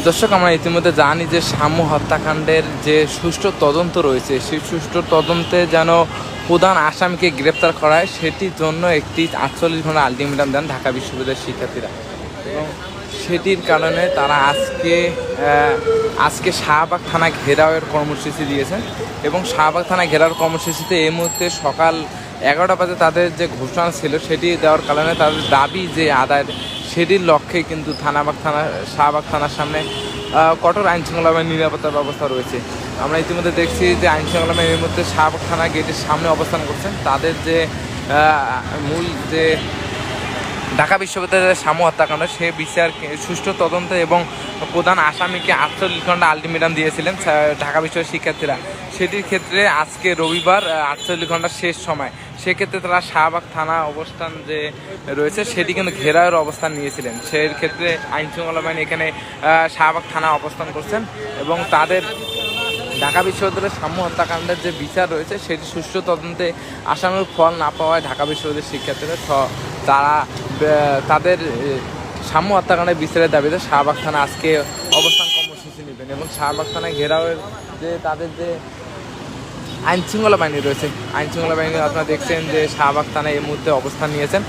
দর্শক, আমরা ইতিমধ্যে জানি যে শামু হত্যাকাণ্ডের যে সুষ্ঠু তদন্ত রয়েছে, সেই সুষ্ঠু তদন্তে যেন প্রধান আসামিকে গ্রেপ্তার করা হয়, সেটির জন্য একটি 48 ঘন্টা আলটিমেটাম দেন ঢাকা বিশ্ববিদ্যালয়ের শিক্ষার্থীরা। এবং সেটির কারণে তারা আজকে শাহবাগ থানা ঘেরাওয়ের কর্মসূচি দিয়েছেন। এবং শাহবাগ থানা ঘেরাওয়ের কর্মসূচিতে এই মুহূর্তে সকাল 11টা বাজে তাদের যে ঘোষণা ছিল সেটি দেওয়ার কারণে তাদের দাবি যে আদায়ের, সেটির লক্ষ্যে কিন্তু শাহবাগ থানার সামনে কঠোর আইনশৃঙ্খলা বাহিনীর নিরাপত্তার ব্যবস্থা রয়েছে। আমরা ইতিমধ্যে দেখছি যে আইনশৃঙ্খলা বাহিনীর মধ্যে শাহবাগ থানা গেটের সামনে অবস্থান করছেন। তাদের যে মূল যে ঢাকা বিশ্ববিদ্যালয়ের শামু হত্যাকাণ্ড, সে বিচার সুষ্ঠু তদন্তে এবং প্রধান আসামিকে 48 ঘন্টা আলটিমেটাম দিয়েছিলেন ঢাকা বিশ্ববিদ্যালয়ের শিক্ষার্থীরা। সেটির ক্ষেত্রে আজকে রবিবার 48 ঘন্টা শেষ সময়, সেক্ষেত্রে তারা শাহবাগ থানা অবস্থান যে রয়েছে সেটি কিন্তু ঘেরাওয়ের অবস্থান নিয়েছিলেন। সেই ক্ষেত্রে আইনশৃঙ্খলা বাহিনী এখানে শাহবাগ থানা অবস্থান করছেন এবং তাদের ঢাকা বিশ্ববিদ্যালয়ের শামু হত্যাকাণ্ডের যে বিচার রয়েছে সেটি সুষ্ঠু তদন্তে আসামির ফল না পাওয়ায় ঢাকা বিশ্ববিদ্যালয়ের শিক্ষার্থীরা তারা তাদের শামু হত্যাকাণ্ডের বিচারের দাবিতে শাহবাগ থানা আজকে অবস্থান কর্মসূচি নেবেন। এবং শাহবাগ থানায় ঘেরাওয়ের যে তাদের যে আইনশৃঙ্খলা বাহিনী রয়েছে, আইনশৃঙ্খলা বাহিনী আপনারা দেখছেন যে শাহবাগ থানায় এই মুহূর্তে অবস্থান নিয়েছেন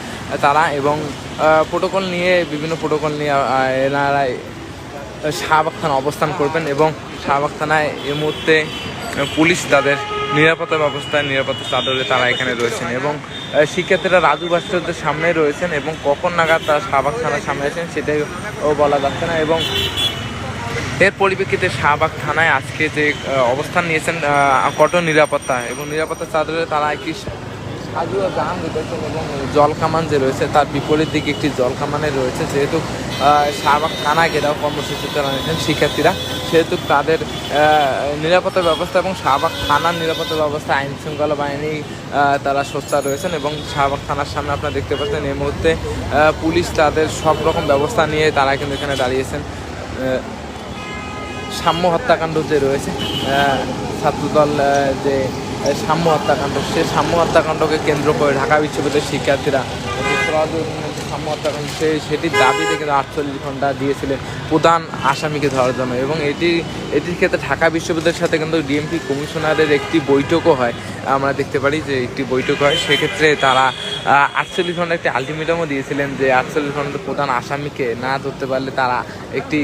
তারা। এবং বিভিন্ন প্রোটোকল নিয়ে এনারা শাহবাগ থানা অবস্থান করবেন। এবং শাহবাগ থানায় এই মুহূর্তে পুলিশ তাদের নিরাপত্তা ব্যবস্থায় নিরাপত্তা চাদরে তারা এখানে রয়েছেন। এবং শিক্ষার্থীরা রাজু ভাস্কর্যের সামনে রয়েছেন এবং কখন নাগাদ তারা শাহবাগ থানার সামনে আছেন সেটাই বলা যাচ্ছে না। এবং এর পরিপ্রেক্ষিতে শাহবাগ থানায় আজকে যে অবস্থান নিয়েছেন কঠোর নিরাপত্তা এবং নিরাপত্তা চাদরে তারা একটি সাজু জাহান রেখেছেন। এবং জল কামান যে রয়েছে তার বিপরীত দিকে একটি জল কামানে রয়েছে। যেহেতু শাহবাগ থানা ঘেরাও কর্মসূচিতে রয়েছেন শিক্ষার্থীরা, সেহেতু তাদের নিরাপত্তা ব্যবস্থা এবং শাহবাগ থানার নিরাপত্তা ব্যবস্থা আইনশৃঙ্খলা বাহিনী তারা সোচ্চার রয়েছেন। এবং শাহবাগ থানার সামনে আপনারা দেখতে পাচ্ছেন এই মুহূর্তে পুলিশ তাদের সব রকম ব্যবস্থা নিয়ে তারা কিন্তু এখানে দাঁড়িয়েছেন। শামু হত্যাকাণ্ড যে রয়েছে, ছাত্রদল যে শামু হত্যাকাণ্ড, সে শামু হত্যাকাণ্ডকে কেন্দ্র করে ঢাকা বিশ্ববিদ্যালয়ের শিক্ষার্থীরা শামু হত্যাকাণ্ড সেটির দাবিতে কিন্তু 48 ঘন্টা দিয়েছিলেন প্রধান আসামিকে ধরার জন্য। এবং এটির ক্ষেত্রে ঢাকা বিশ্ববিদ্যালয়ের সাথে কিন্তু ডিএমপি কমিশনারের একটি বৈঠকও হয়, আমরা দেখতে পারি যে একটি বৈঠক হয়। সেক্ষেত্রে তারা 48 ঘন্টা একটি আলটিমেটামও দিয়েছিলেন যে 48 ঘন্টা প্রধান আসামিকে না ধরতে পারলে তারা একটি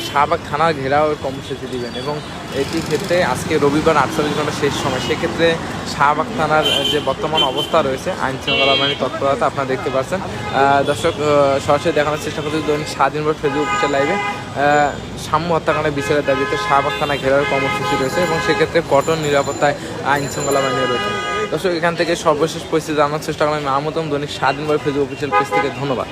শাহবাগ থানার ঘেরাও কর্মসূচি দিবেন। এবং এটির ক্ষেত্রে আজকে রবিবার 48 ঘন্টা শেষ সময়, সেক্ষেত্রে শাহবাগ থানার যে বর্তমান অবস্থা রয়েছে আইনশৃঙ্খলা বাহিনীর তৎপরতা আপনারা দেখতে পাচ্ছেন। দর্শক, সরাসরি দেখানোর চেষ্টা করছি দৈনিক 7 দিন পর ফেসবুক অফিসিয়াল লাইভে শামু হত্যাকাণ্ডের বিচারের দাবিতে শাহবাগ থানা ঘেরাওয়ের কর্মসূচি রয়েছে এবং সেক্ষেত্রে কঠোর নিরাপত্তায় আইনশৃঙ্খলা বাহিনী রয়েছে। দর্শক, এখান থেকে সর্বশেষ পরিস্থিতি জানার চেষ্টা করলাম। আমি আমতম দৈনিক 7 দিন পর ফেসবুক অফিসিয়াল পেজ থেকে। ধন্যবাদ।